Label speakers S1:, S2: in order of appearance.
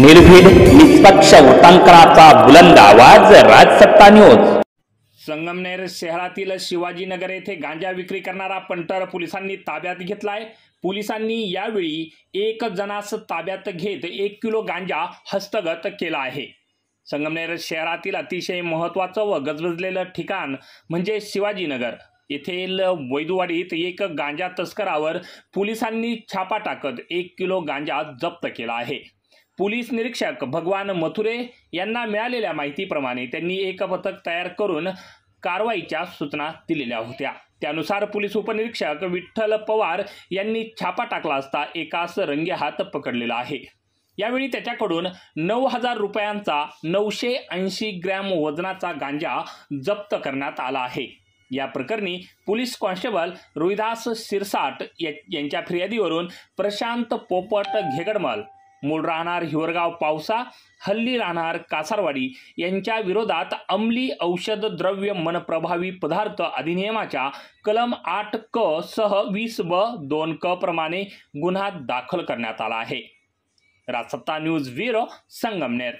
S1: निर्भीड निष्पक्ष उटंकनाचा बुलंद आवाज, राजसत्ता न्यूज।
S2: संगमनेर शहरातील शिवाजीनगर येथे गांजा विक्री करणारा पंटर पोलिसांनी ताब्यात घेतलाय। पोलिसांनी यावेळी एक जणास ताब्यात घेत 1 किलो गांजा हस्तगत केला आहे। संगमनेर शहरातील अतिशय महत्त्वाचं व गजबजलेलं ठिकाण म्हणजे शिवाजीनगर येथील वैदुवाडीत एक गांजा तस्करावर पोलिसांनी छापा टाकत 1 किलो गांजा जप्त केला आहे। पोलीस निरीक्षक भगवान मथुरे यांना मिळालेल्या माहितीप्रमाणे त्यांनी एक पथक तयार करून कारवाईच्या सूचना दिलेल्या होत्या। त्यानुसार पोलीस उपनिरीक्षक विठ्ठल पवार यांनी छापा टाकला असता एकास रंगेहात पकडलेला आहे। यावेळी त्याच्याकडून 9,000 रुपयांचा 980 ग्रॅम वजनाचा गांजा जप्त करण्यात आला आहे। या प्रकरणी पोलीस कॉन्स्टेबल रोहिदास सिरसाट यांच्या फिर्यादीवरून प्रशांत पोपट घेगडमल, मूळ राहणार हिवरगाव पावसा, हल्ली राहणार कासारवाडी यांच्या विरोधात अंमली औषध द्रव्य मनप्रभावी पदार्थ अधिनियमाच्या कलम 8 क सह 20 ब 2 क प्रमाणे गुन्हा दाखल करण्यात आला आहे। राजसत्ता न्यूज ब्युरो, संगमनेर।